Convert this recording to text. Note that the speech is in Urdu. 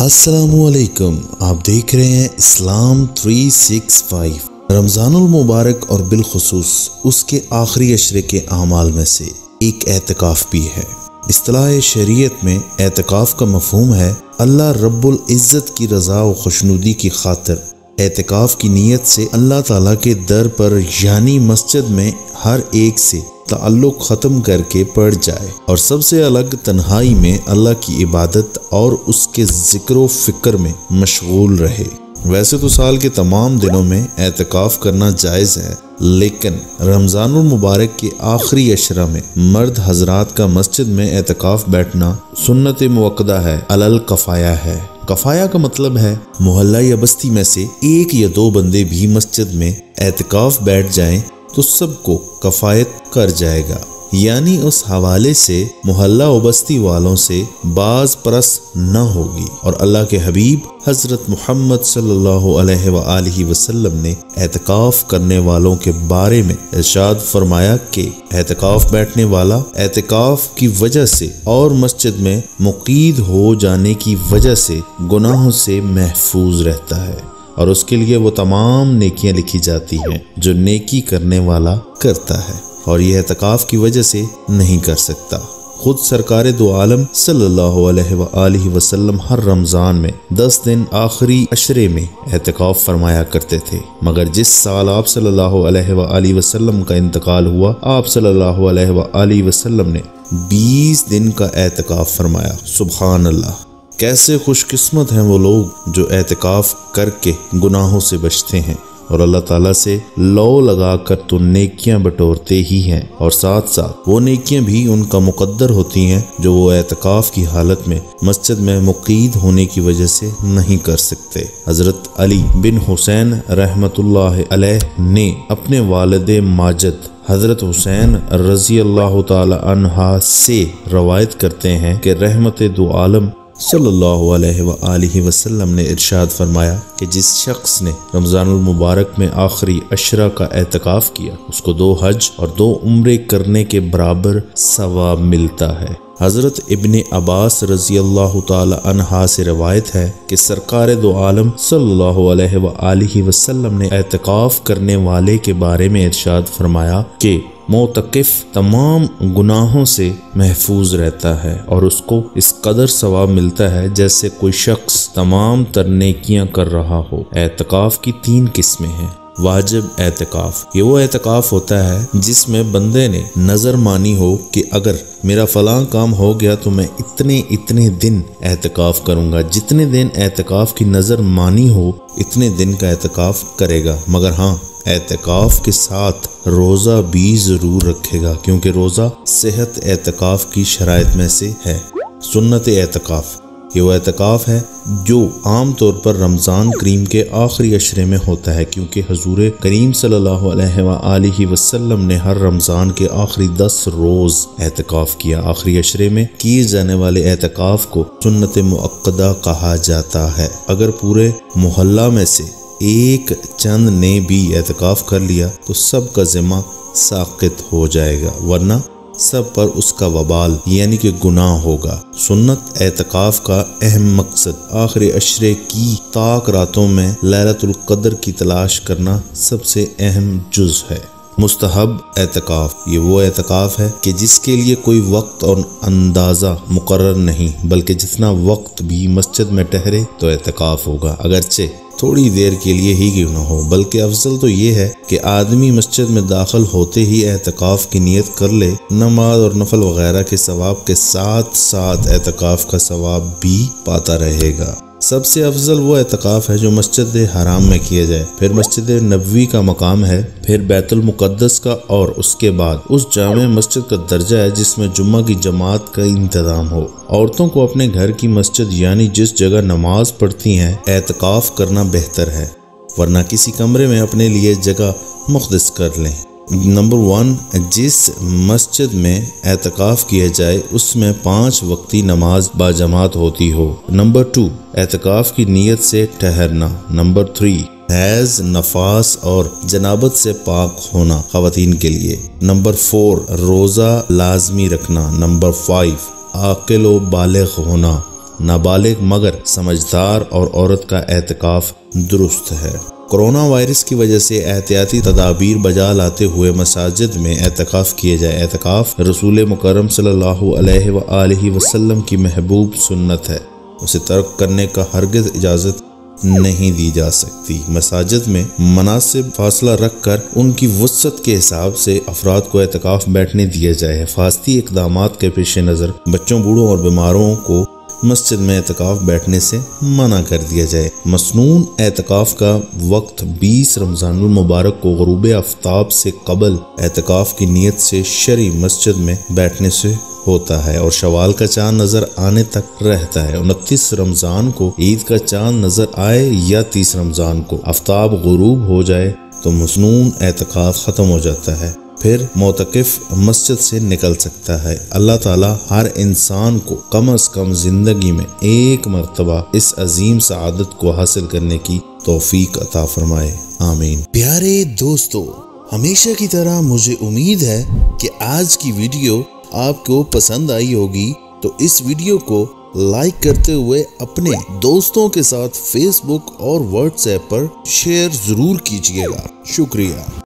السلام علیکم، آپ دیکھ رہے ہیں اسلام 365۔ رمضان المبارک اور بالخصوص اس کے آخری عشرے کے اعمال میں سے ایک اعتکاف بھی ہے۔ اصطلاح شریعت میں اعتکاف کا مفہوم ہے اللہ رب العزت کی رضا و خوشنودی کی خاطر اعتکاف کی نیت سے اللہ تعالیٰ کے در پر یعنی مسجد میں ہر ایک سے تعلق ختم کر کے پڑ جائے اور سب سے الگ تنہائی میں اللہ کی عبادت اور اس کے ذکر و فکر میں مشغول رہے۔ ویسے تو سال کے تمام دنوں میں اعتکاف کرنا جائز ہے، لیکن رمضان المبارک کے آخری عشرہ میں مرد حضرات کا مسجد میں اعتکاف بیٹھنا سنت موقدہ ہے، علل کفایہ ہے۔ کفایہ کا مطلب ہے محلہ یا بستی میں سے ایک یا دو بندے بھی مسجد میں اعتکاف بیٹھ جائیں تو سب کو کفایت کر جائے گا، یعنی اس حوالے سے محلہ و بستی والوں سے باز پرس نہ ہوگی۔ اور اللہ کے حبیب حضرت محمد صلی اللہ علیہ وآلہ وسلم نے اعتکاف کرنے والوں کے بارے میں ارشاد فرمایا کہ اعتکاف بیٹھنے والا اعتکاف کی وجہ سے اور مسجد میں مقید ہو جانے کی وجہ سے گناہوں سے محفوظ رہتا ہے اور اس کے لیے وہ تمام نیکیاں لکھی جاتی ہیں جو نیکی کرنے والا کرتا ہے، اور یہ اعتکاف کی وجہ سے نہیں کر سکتا۔ خود سرکار دو عالم صلی اللہ علیہ وآلہ وسلم ہر رمضان میں 10 دن آخری عشرے میں اعتکاف فرمایا کرتے تھے، مگر جس سال آپ صلی اللہ علیہ وآلہ وسلم کا انتقال ہوا، آپ صلی اللہ علیہ وآلہ وسلم نے 20 دن کا اعتکاف فرمایا۔ سبحان اللہ! کیسے خوش قسمت ہیں وہ لوگ جو اعتکاف کر کے گناہوں سے بچتے ہیں اور اللہ تعالیٰ سے لو لگا کر تو نیکیاں بٹورتے ہی ہیں، اور ساتھ ساتھ وہ نیکیاں بھی ان کا مقدر ہوتی ہیں جو وہ اعتکاف کی حالت میں مسجد میں مقید ہونے کی وجہ سے نہیں کر سکتے۔ حضرت علی بن حسین رحمۃ اللہ علیہ نے اپنے والد ماجد حضرت حسین رضی اللہ تعالی عنہ سے روایت کرتے ہیں کہ رحمت دو عالم صلی اللہ علیہ وآلہ وسلم نے ارشاد فرمایا کہ جس شخص نے رمضان المبارک میں آخری عشرہ کا اعتکاف کیا اس کو 2 حج اور 2 عمرے کرنے کے برابر ثواب ملتا ہے۔ حضرت ابن عباس رضی اللہ تعالی عنہ سے روایت ہے کہ سرکار دو عالم صلی اللہ علیہ وآلہ وسلم نے اعتکاف کرنے والے کے بارے میں ارشاد فرمایا کہ معتکف تمام گناہوں سے محفوظ رہتا ہے اور اس کو اس قدر ثواب ملتا ہے جیسے کوئی شخص تمام تر نیکیاں کر رہا ہو۔ اعتکاف کی 3 قسمیں ہیں۔ واجب اعتکاف، یہ وہ اعتکاف ہوتا ہے جس میں بندے نے نظر مانی ہو کہ اگر میرا فلاں کام ہو گیا تو میں اتنے دن اعتکاف کروں گا، جتنے دن اعتکاف کی نظر مانی ہو اتنے دن کا اعتکاف کرے گا، مگر ہاں اعتکاف کے ساتھ روزہ بھی ضرور رکھے گا کیونکہ روزہ صحت اعتکاف کی شرائط میں سے ہے۔ سنت اعتکاف، یہ وہ اعتکاف ہے جو عام طور پر رمضان کریم کے آخری عشرے میں ہوتا ہے، کیونکہ حضور کریم صلی اللہ علیہ وآلہ وسلم نے ہر رمضان کے آخری 10 روز اعتکاف کیا۔ آخری عشرے میں کیے جانے والے اعتکاف کو سنت مؤکدہ کہا جاتا ہے۔ اگر پورے محلہ میں سے ایک چند نے بھی اعتکاف کر لیا تو سب کا ذمہ ساقط ہو جائے گا، ورنہ سب پر اس کا وبال یعنی کہ گناہ ہوگا۔ سنت اعتکاف کا اہم مقصد آخری عشرے کی تاک راتوں میں لیلۃ القدر کی تلاش کرنا سب سے اہم جز ہے۔ مستحب اعتکاف، یہ وہ اعتکاف ہے کہ جس کے لیے کوئی وقت اور اندازہ مقرر نہیں، بلکہ جتنا وقت بھی مسجد میں ٹھہرے تو اعتکاف ہوگا، اگرچہ تھوڑی دیر کے لیے ہی کیوں نہ ہو، بلکہ افضل تو یہ ہے کہ آدمی مسجد میں داخل ہوتے ہی اعتکاف کی نیت کر لے، نماز اور نفل وغیرہ کے ثواب کے ساتھ ساتھ اعتکاف کا ثواب بھی پاتا رہے گا۔ سب سے افضل وہ اعتکاف ہے جو مسجد حرام میں کیا جائے، پھر مسجد نبوی کا مقام ہے، پھر بیت المقدس کا، اور اس کے بعد اس جامع مسجد کا درجہ ہے جس میں جمعہ کی جماعت کا انتظام ہو۔ عورتوں کو اپنے گھر کی مسجد یعنی جس جگہ نماز پڑھتی ہیں اعتکاف کرنا بہتر ہے، ورنہ کسی کمرے میں اپنے لیے جگہ مختص کر لیں۔ نمبر 1، جس مسجد میں اعتکاف کیا جائے اس میں 5 وقتی نماز باجماعت ہوتی ہو۔ نمبر 2، اعتکاف کی نیت سے ٹھہرنا۔ نمبر 3، حیض، نفاس اور جنابت سے پاک ہونا خواتین کے لیے۔ نمبر 4، روزہ لازمی رکھنا۔ نمبر 5، عاقل و بالغ ہونا۔ نابالغ مگر سمجھدار اور عورت کا اعتکاف درست ہے۔ کرونا وائرس کی وجہ سے احتیاطی تدابیر بجا لاتے ہوئے مساجد میں اعتکاف کیے جائے۔ اعتکاف رسول مکرم صلی اللہ علیہ وآلہ وسلم کی محبوب سنت ہے، اسے ترک کرنے کا ہرگز اجازت نہیں دی جا سکتی۔ مساجد میں مناسب فاصلہ رکھ کر ان کی وسعت کے حساب سے افراد کو اعتکاف بیٹھنے دیا جائے۔ حفاظتی اقدامات کے پیش نظر بچوں، بوڑھوں اور بیماروں کو مسجد میں اعتکاف بیٹھنے سے منع کر دیا جائے۔ مسنون اعتکاف کا وقت 20 رمضان المبارک کو غروب آفتاب سے قبل اعتکاف کی نیت سے شرعی مسجد میں بیٹھنے سے ہوتا ہے اور شوال کا چاند نظر آنے تک رہتا ہے۔ 29 رمضان کو عید کا چاند نظر آئے یا 30 رمضان کو آفتاب غروب ہو جائے تو مسنون اعتکاف ختم ہو جاتا ہے، پھر معتکف مسجد سے نکل سکتا ہے۔ اللہ تعالی ہر انسان کو کم از کم زندگی میں ایک مرتبہ اس عظیم سعادت کو حاصل کرنے کی توفیق عطا فرمائے، آمین۔ پیارے دوستو، ہمیشہ کی طرح مجھے امید ہے کہ آج کی ویڈیو آپ کو پسند آئی ہوگی، تو اس ویڈیو کو لائک کرتے ہوئے اپنے دوستوں کے ساتھ فیس بک اور واٹس ایپ پر شیئر ضرور کیجیے گا۔ شکریہ۔